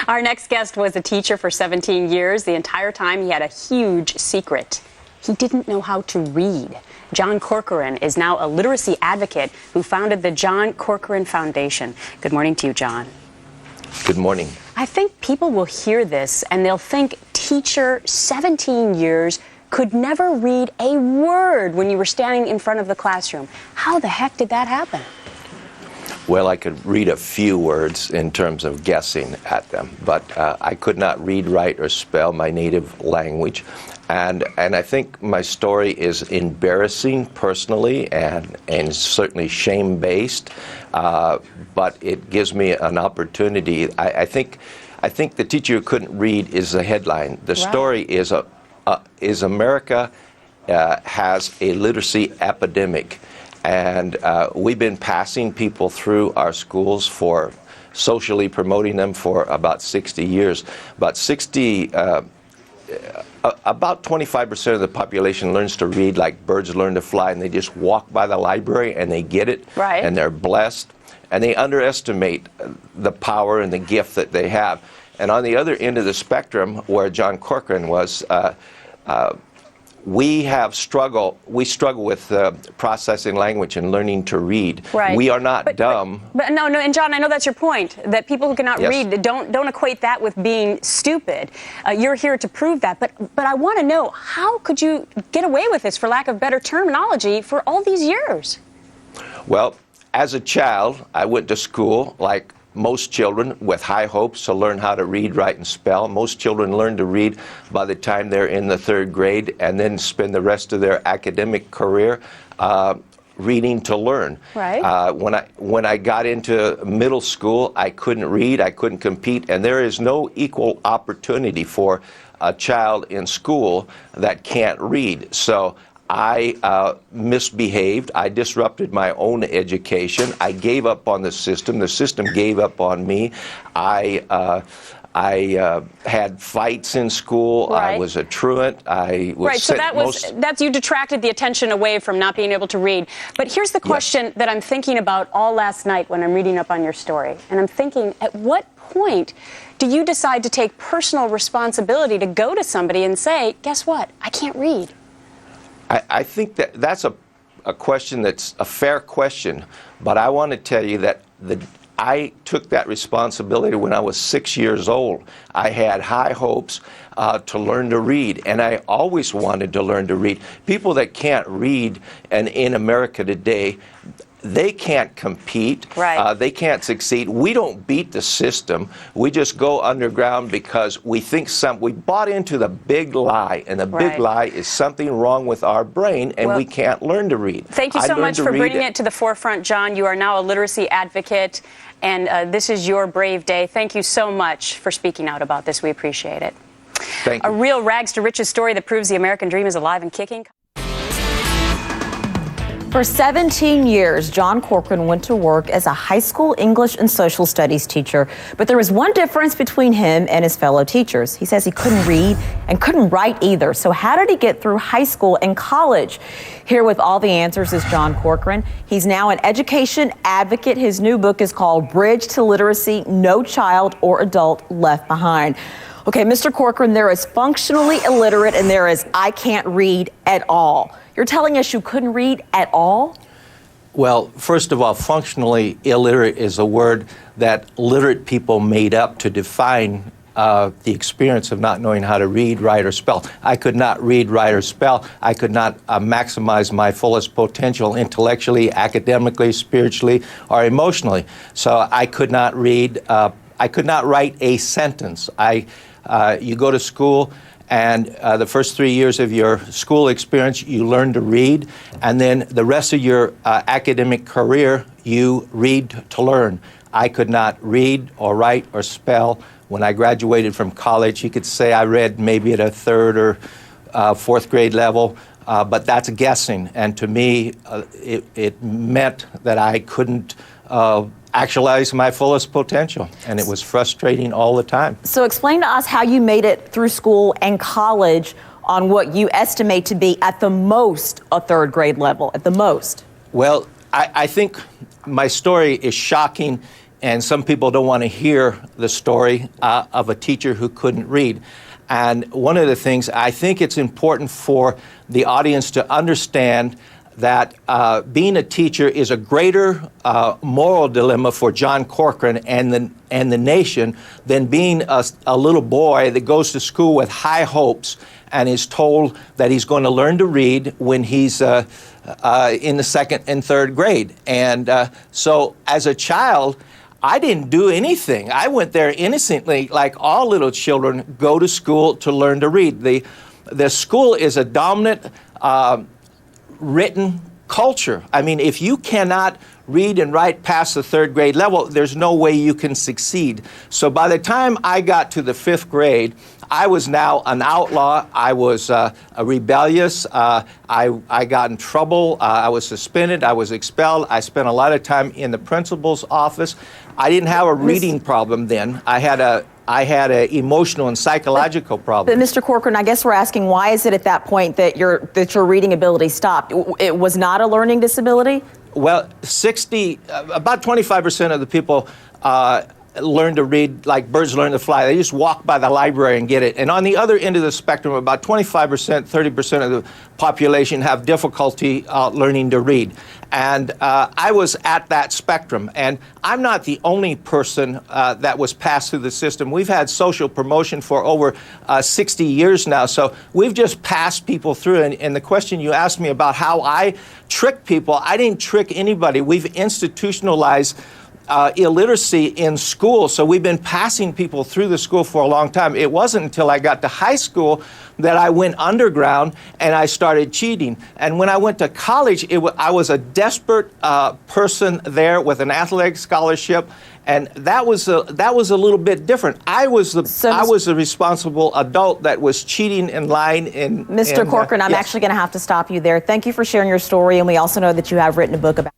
Our next guest was a teacher for 17 years. The entire time he had a huge secret. He didn't know how to read. John Corcoran is now a literacy advocate who founded the John Corcoran Foundation. Good morning to you, John. Good morning. I think people will hear this and they'll think, teacher, 17 years, could never read a word when you were standing in front of the classroom. How the heck did that happen? Well, I could read a few words in terms of guessing at them, but I could not read, write, or spell my native language. And I think my story is embarrassing personally and certainly shame-based, but it gives me an opportunity. I think the teacher who couldn't read is the headline. The story is America has a literacy epidemic. And we've been passing people through our schools for socially promoting them for about 60 years. About 25% of the population learns to read like birds learn to fly, and they just walk by the library and they get it, and they're blessed, and they underestimate the power and the gift that they have. And on the other end of the spectrum, where John Corcoran was, we struggle with processing language and learning to read. We are not dumb. But no, and John, I know that's your point, that people who cannot read, don't equate that with being stupid. You're here to prove that. But I want to know, how could you get away with this, for lack of better terminology, for all these years? Well, as a child, I went to school like most children with high hopes to learn how to read, write, and spell. Most children learn to read by the time they're in the 3rd grade and then spend the rest of their academic career reading to learn. When I got into middle school, I couldn't read, I couldn't compete, and there is no equal opportunity for a child in school that can't read. So I misbehaved. I disrupted my own education. I gave up on the system. The system gave up on me. I had fights in school. I was a truant. I was so that's you detracted the attention away from not being able to read. But here's the question that I'm thinking about all last night when I'm reading up on your story. And I'm thinking, at what point do you decide to take personal responsibility to go to somebody and say, guess what? I can't read. I think that's a question that's a fair question, but I want to tell you that I took that responsibility when I was 6 years old. I had high hopes to learn to read, and I always wanted to learn to read. People that can't read and in America today, they can't compete. They can't succeed. We don't beat the system. We just go underground because we think we bought into the big lie, and the big lie is something wrong with our brain, and we can't learn to read. Thank you so much for bringing it to the forefront, John. You are now a literacy advocate, and this is your brave day. Thank you so much for speaking out about this. We appreciate it. Thank you. A real rags to riches story that proves the American dream is alive and kicking. For 17 years, John Corcoran went to work as a high school English and social studies teacher. But there was one difference between him and his fellow teachers. He says he couldn't read and couldn't write either. So how did he get through high school and college? Here with all the answers is John Corcoran. He's now an education advocate. His new book is called Bridge to Literacy: No Child or Adult Left Behind. Okay, Mr. Corcoran, there is functionally illiterate and there is I can't read at all. You're telling us you couldn't read at all? Well, first of all, functionally illiterate is a word that literate people made up to define the experience of not knowing how to read, write, or spell. I could not read, write, or spell. I could not maximize my fullest potential intellectually, academically, spiritually, or emotionally. So I could not read. I could not write a sentence. You go to school, and the first 3 years of your school experience, you learn to read, and then the rest of your academic career, you read to learn. I could not read or write or spell. When I graduated from college, you could say I read maybe at a 3rd or 4th grade level, but that's guessing. And to me, it meant that I couldn't actualize my fullest potential, and it was frustrating all the time. So explain to us how you made it through school and college on what you estimate to be at the most a 3rd grade level, at the most. Well, I think my story is shocking and some people don't want to hear the story of a teacher who couldn't read. And one of the things I think it's important for the audience to understand that being a teacher is a greater moral dilemma for John Corcoran and the nation than being a little boy that goes to school with high hopes and is told that he's going to learn to read when he's in the second and third grade. And so as a child, I didn't do anything. I went there innocently, like all little children go to school to learn to read. The school is a dominant written culture. I mean, if you cannot read and write past the third grade level, there's no way you can succeed. So by the time I got to the fifth grade, I was now an outlaw. I was rebellious. I got in trouble. I was suspended. I was expelled. I spent a lot of time in the principal's office. I didn't have a reading problem then. I had a emotional and psychological problem. But Mr. Corcoran, I guess we're asking, why is it at that point that your reading ability stopped? It was not a learning disability? Well, about 25% of the people learn to read like birds learn to fly. They just walk by the library and get it. And on the other end of the spectrum, about 25%, 30% of the population have difficulty learning to read. And I was at that spectrum. And I'm not the only person that was passed through the system. We've had social promotion for over 60 years now. So we've just passed people through. And the question you asked me about how I trick people, I didn't trick anybody. We've institutionalized illiteracy in school. So we've been passing people through the school for a long time. It wasn't until I got to high school that I went underground and I started cheating. And when I went to college, I was a desperate person there with an athletic scholarship. And that was a little bit different. I was the responsible adult that was cheating and lying. Mr. Corcoran, I'm actually going to have to stop you there. Thank you for sharing your story. And we also know that you have written a book about